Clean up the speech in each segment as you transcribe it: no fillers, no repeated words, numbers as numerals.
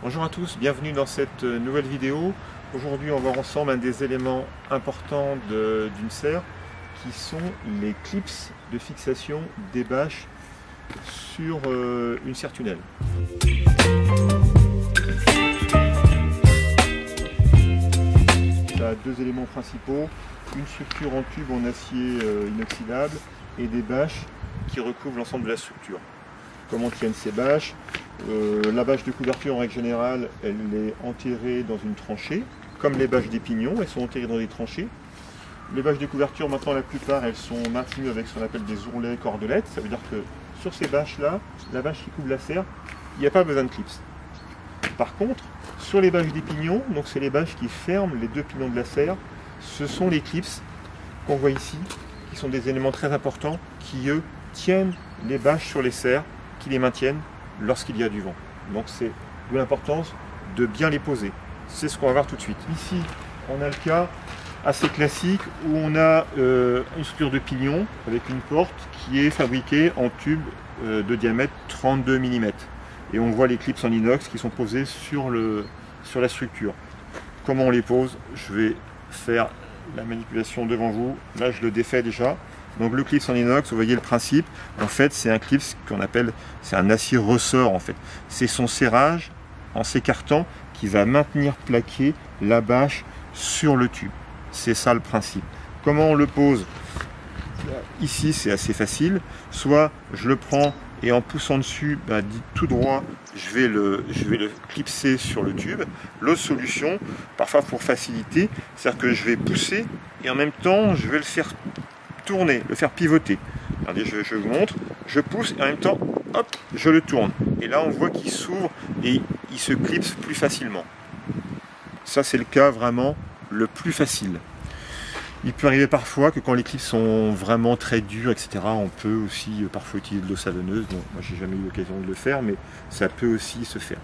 Bonjour à tous, bienvenue dans cette nouvelle vidéo. Aujourd'hui on va voir ensemble un des éléments importants d'une serre qui sont les clips de fixation des bâches sur une serre tunnel. Il y a deux éléments principaux, une structure en tube en acier inoxydable et des bâches qui recouvrent l'ensemble de la structure. Comment tiennent ces bâches? La bâche de couverture en règle générale, elle est enterrée dans une tranchée, comme les bâches des pignons, elles sont enterrées dans des tranchées. Les bâches de couverture, maintenant la plupart, elles sont maintenues avec ce qu'on appelle des ourlets cordelettes. Ça veut dire que sur ces bâches-là, la bâche qui couvre la serre, il n'y a pas besoin de clips. Par contre, sur les bâches des pignons, donc c'est les bâches qui ferment les deux pignons de la serre, ce sont les clips qu'on voit ici, qui sont des éléments très importants, qui eux tiennent les bâches sur les serres, qui les maintiennent lorsqu'il y a du vent. Donc c'est de l'importance de bien les poser. C'est ce qu'on va voir tout de suite. Ici, on a le cas assez classique où on a une structure de pignon avec une porte qui est fabriquée en tube de diamètre 32 mm. Et on voit les clips en inox qui sont posés sur la structure. Comment on les pose? Je vais faire la manipulation devant vous. Là, je le défais déjà. Donc le clip en inox, vous voyez le principe, en fait c'est un clip qu'on appelle, c'est un acier ressort en fait. C'est son serrage en s'écartant qui va maintenir plaqué la bâche sur le tube. C'est ça le principe. Comment on le pose? Ici c'est assez facile, soit je le prends et en poussant dessus, dit tout droit, je vais le clipser sur le tube. L'autre solution, parfois pour faciliter, c'est-à-dire que je vais pousser et en même temps je vais le faire tourner, le faire pivoter. Regardez, je vous montre, je pousse et en même temps, hop, je le tourne. Et là, on voit qu'il s'ouvre et il se clipse plus facilement. Ça, c'est le cas vraiment le plus facile. Il peut arriver parfois que quand les clips sont vraiment très durs, etc., on peut aussi parfois utiliser de l'eau savonneuse. Bon, moi, j'ai jamais eu l'occasion de le faire, mais ça peut aussi se faire.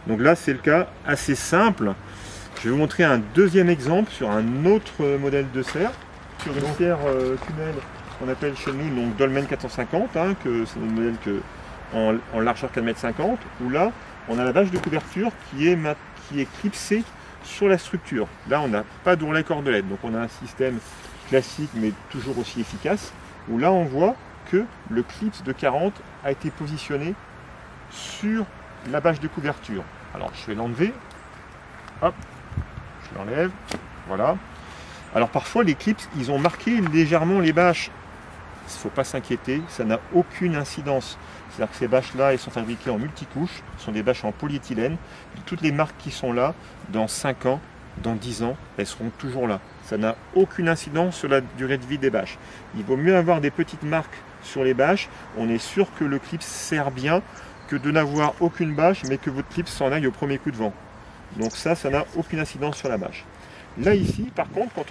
Donc là, c'est le cas assez simple. Je vais vous montrer un deuxième exemple sur un autre modèle de serre. Sur une serre tunnel qu'on appelle chez nous donc Dolmen 450, que c'est un modèle en largeur 4,50 m, où là on a la bâche de couverture qui est clipsée sur la structure. Là on n'a pas d'ourlet cordelette, donc on a un système classique mais toujours aussi efficace, où là on voit que le clip de 40 a été positionné sur la bâche de couverture. Alors je vais l'enlever, hop, je l'enlève, voilà. Alors parfois les clips, ils ont marqué légèrement les bâches. Il ne faut pas s'inquiéter, ça n'a aucune incidence. C'est-à-dire que ces bâches-là, elles sont fabriquées en multicouches, ce sont des bâches en polyéthylène. Toutes les marques qui sont là, dans 5 ans, dans 10 ans, elles seront toujours là. Ça n'a aucune incidence sur la durée de vie des bâches. Il vaut mieux avoir des petites marques sur les bâches. On est sûr que le clip sert bien, que de n'avoir aucune bâche, mais que votre clip s'en aille au premier coup de vent. Donc ça n'a aucune incidence sur la bâche. Là ici, par contre, quand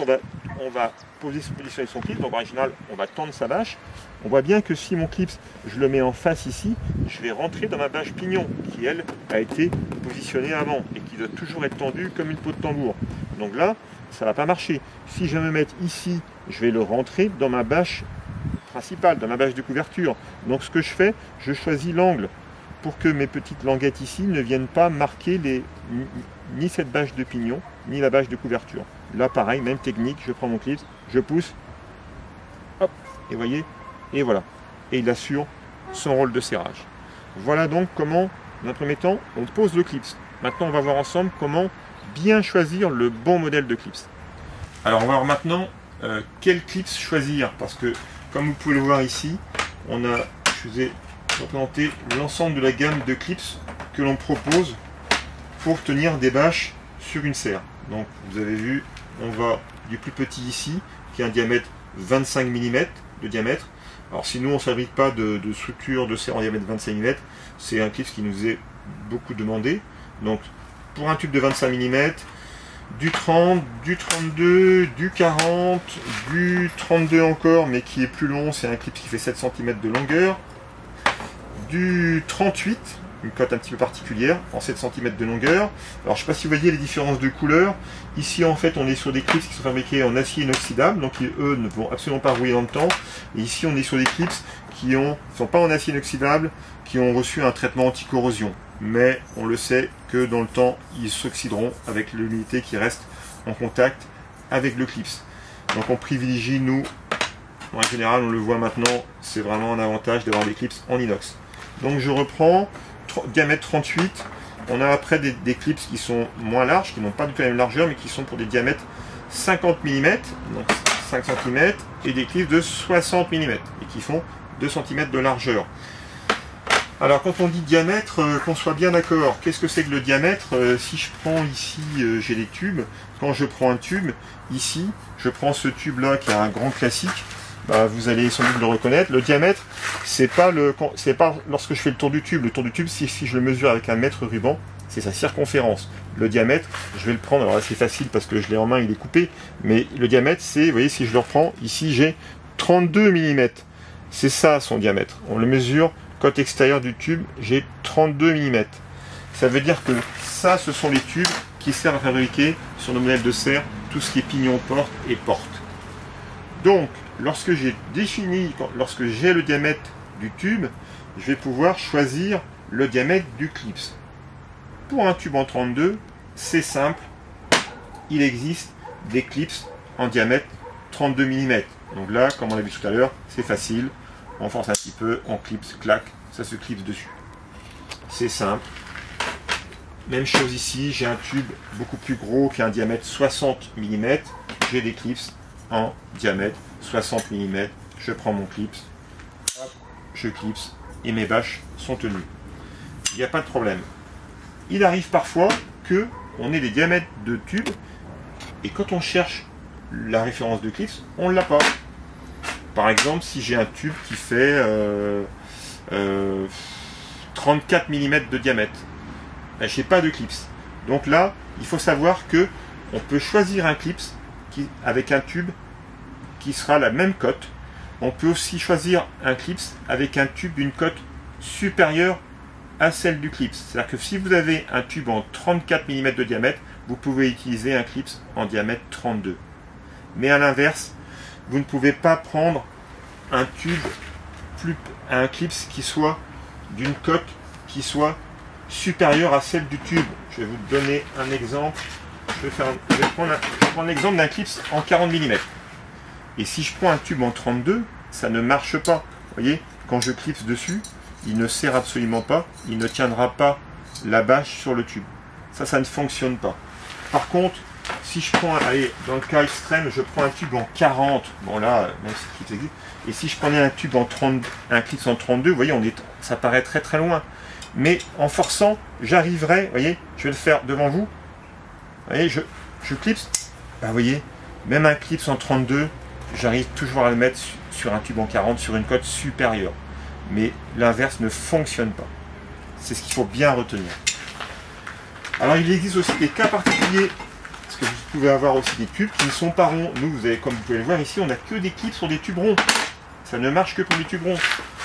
on va positionner son clip, donc en général on va tendre sa bâche, on voit bien que si mon clip, je le mets en face ici, je vais rentrer dans ma bâche pignon, qui elle a été positionnée avant, et qui doit toujours être tendue comme une peau de tambour. Donc là, ça ne va pas marcher. Si je vais me mettre ici, je vais le rentrer dans ma bâche principale, dans ma bâche de couverture. Donc ce que je fais, je choisis l'angle, pour que mes petites languettes ici ne viennent pas marquer ni cette bâche de pignon, ni la bâche de couverture. Là pareil, même technique, je prends mon clip, je pousse, hop, et voyez, et voilà. Et il assure son rôle de serrage. Voilà donc comment, dans un premier temps, on pose le clip. Maintenant, on va voir ensemble comment bien choisir le bon modèle de clip. Alors on va voir maintenant quel clip choisir, parce que comme vous pouvez le voir ici, je vous ai représenté l'ensemble de la gamme de clips que l'on propose pour tenir des bâches sur une serre. Donc vous avez vu, on va du plus petit ici, qui a un diamètre 25 mm de diamètre. Alors si nous on ne fabrique pas de structure de serre en diamètre 25 mm, c'est un clip qui nous est beaucoup demandé. Donc pour un tube de 25 mm, du 30, du 32, du 40, du 32 encore, mais qui est plus long, c'est un clip qui fait 7 cm de longueur, du 38, une cote un petit peu particulière, en 7 cm de longueur. Alors je ne sais pas si vous voyez les différences de couleurs. Ici en fait on est sur des clips qui sont fabriqués en acier inoxydable, donc qui eux ne vont absolument pas rouiller dans le temps. Et ici on est sur des clips qui ne sont pas en acier inoxydable, qui ont reçu un traitement anti-corrosion. Mais on le sait que dans le temps, ils s'oxyderont avec l'humidité qui reste en contact avec le clips. Donc on privilégie, nous, en général, on le voit maintenant, c'est vraiment un avantage d'avoir des clips en inox. Donc je reprends, diamètre 38, on a après des clips qui sont moins larges, qui n'ont pas du tout la même largeur, mais qui sont pour des diamètres 50 mm, donc 5 cm, et des clips de 60 mm, et qui font 2 cm de largeur. Alors quand on dit diamètre, qu'on soit bien d'accord, qu'est-ce que c'est que le diamètre? Si je prends ici, j'ai des tubes, quand je prends un tube, ici, je prends ce tube là qui est un grand classique, bah, vous allez sans doute le reconnaître, le diamètre, c'est pas lorsque je fais le tour du tube, si je le mesure avec un mètre ruban, c'est sa circonférence. Le diamètre, je vais le prendre, alors là c'est facile parce que je l'ai en main, il est coupé, mais le diamètre c'est, vous voyez, si je le reprends, ici j'ai 32 mm, c'est ça son diamètre, on le mesure. Côté extérieur du tube, j'ai 32 mm. Ça veut dire que ça, ce sont les tubes qui servent à fabriquer sur nos modèles de serre tout ce qui est pignon porte et porte. Donc, lorsque j'ai le diamètre du tube, je vais pouvoir choisir le diamètre du clips. Pour un tube en 32, c'est simple, il existe des clips en diamètre 32 mm. Donc là, comme on l'a vu tout à l'heure, c'est facile. On force un petit peu, on clipse, clac, ça se clipse dessus. C'est simple. Même chose ici, j'ai un tube beaucoup plus gros qui a un diamètre 60 mm. J'ai des clips en diamètre 60 mm. Je prends mon clips, hop, je clipse et mes bâches sont tenues. Il n'y a pas de problème. Il arrive parfois que on ait des diamètres de tubes et quand on cherche la référence de clips, on ne l'a pas. Par exemple, si j'ai un tube qui fait 34 mm de diamètre, ben, je n'ai pas de clips. Donc là, il faut savoir que on peut choisir un clips avec un tube qui sera la même cote. On peut aussi choisir un clips avec un tube d'une cote supérieure à celle du clips. C'est-à-dire que si vous avez un tube en 34 mm de diamètre, vous pouvez utiliser un clips en diamètre 32. Mais à l'inverse, vous ne pouvez pas prendre un clips qui soit d'une cote qui soit supérieure à celle du tube. Je vais vous donner un exemple. Je vais prendre l'exemple d'un clips en 40 mm. Et si je prends un tube en 32, ça ne marche pas. Vous voyez, quand je clipse dessus, il ne serre absolument pas, il ne tiendra pas la bâche sur le tube. Ça ne fonctionne pas. Par contre, si je prends, allez, dans le cas extrême, je prends un tube en 40, bon là, même si le clip existe, et si je prenais un tube en 30, un clip en 32, vous voyez, ça paraît très très loin. Mais en forçant, j'arriverai, vous voyez, je vais le faire devant vous, vous voyez, je clipse, bah, vous voyez, même un clip en 32, j'arrive toujours à le mettre sur un tube en 40, sur une cote supérieure. Mais l'inverse ne fonctionne pas. C'est ce qu'il faut bien retenir. Alors il existe aussi des cas particuliers, parce que vous pouvez avoir aussi des tubes qui ne sont pas ronds. Nous, vous avez, comme vous pouvez le voir ici, on n'a que des clips sur des tubes ronds. Ça ne marche que pour les tubes ronds.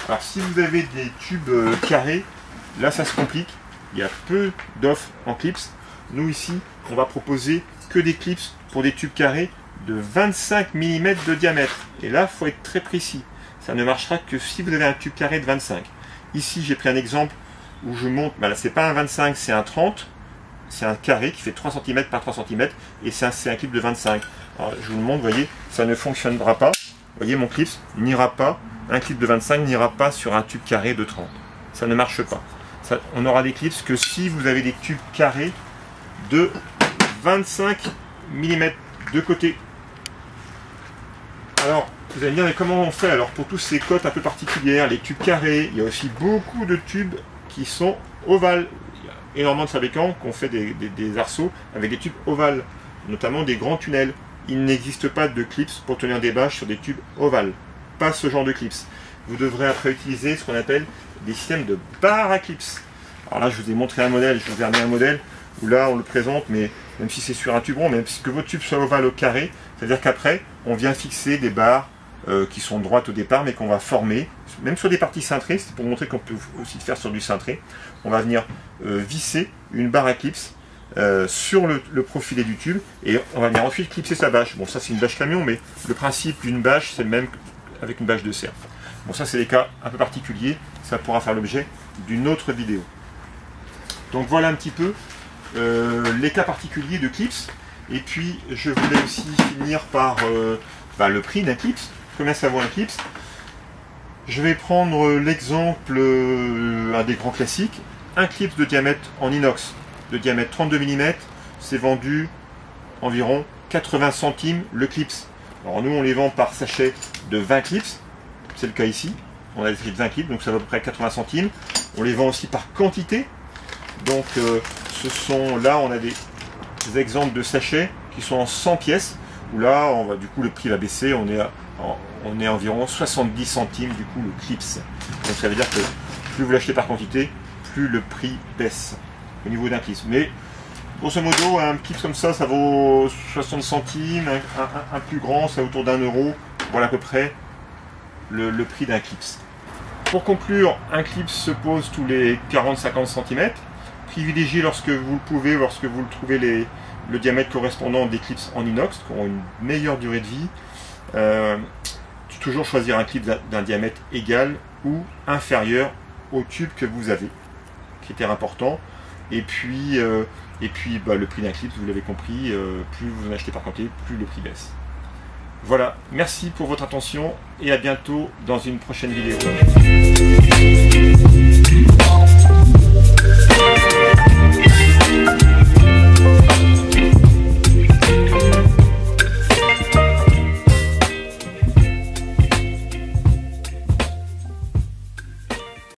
Alors si vous avez des tubes carrés, là ça se complique. Il y a peu d'offres en clips. Nous ici, on va proposer que des clips pour des tubes carrés de 25 mm de diamètre. Et là, il faut être très précis. Ça ne marchera que si vous avez un tube carré de 25. Ici, j'ai pris un exemple où je monte, bah là, c'est pas un 25, c'est un 30. C'est un carré qui fait 3 cm par 3 cm et c'est un clip de 25. Alors, je vous le montre, vous voyez, ça ne fonctionnera pas. Vous voyez, mon clip n'ira pas, un clip de 25 n'ira pas sur un tube carré de 30. Ça ne marche pas. On aura des clips que si vous avez des tubes carrés de 25 mm de côté. Alors, vous allez me dire, mais comment on fait alors pour tous ces cotes un peu particulières, les tubes carrés? Il y a aussi beaucoup de tubes qui sont ovales. Il y a énormément de fabricants qui ont fait des arceaux avec des tubes ovales, notamment des grands tunnels. Il n'existe pas de clips pour tenir des bâches sur des tubes ovales. Pas ce genre de clips. Vous devrez après utiliser ce qu'on appelle des systèmes de barres à clips. Alors là, je vous ai montré un modèle, je vous ai amené un modèle où là, on le présente, mais même si c'est sur un tube rond, même si que votre tube soit ovale au carré, c'est-à-dire qu'après, on vient fixer des barres qui sont droites au départ, mais qu'on va former, même sur des parties cintrées, c'est pour montrer qu'on peut aussi le faire sur du cintré. On va venir visser une barre à clips sur le profilet du tube, et on va venir ensuite clipser sa bâche. Bon, ça c'est une bâche camion, mais le principe d'une bâche, c'est le même avec une bâche de serre. Bon, ça c'est des cas un peu particuliers, ça pourra faire l'objet d'une autre vidéo. Donc voilà un petit peu les cas particuliers de clips. Et puis je voulais aussi finir par le prix d'un clips. Combien ça vaut un clips? Je vais prendre l'exemple, un des grands classiques. Un clips de diamètre en inox, de diamètre 32 mm, c'est vendu environ 80 centimes le clips. Alors nous on les vend par sachet de 20 clips, c'est le cas ici. On a des sachets de 20 clips, donc ça va à peu près 80 centimes. On les vend aussi par quantité. Donc là on a des exemples de sachets qui sont en 100 pièces, où là du coup le prix va baisser, on est environ 70 centimes du coup le clips. Donc ça veut dire que plus vous l'achetez par quantité, plus le prix baisse au niveau d'un clips. Mais grosso modo, un clips comme ça, ça vaut 60 centimes, un plus grand, ça autour d'1 €. Voilà à peu près le prix d'un clips. Pour conclure, un clips se pose tous les 40-50 cm. Privilégiez lorsque vous le pouvez, lorsque vous le trouvez le diamètre correspondant des clips en inox, qui auront une meilleure durée de vie. Toujours choisir un clip d'un diamètre égal ou inférieur au tube que vous avez. Critère important. Et puis le prix d'un clip, vous l'avez compris, plus vous en achetez par quantité, plus le prix baisse. Voilà, merci pour votre attention et à bientôt dans une prochaine vidéo.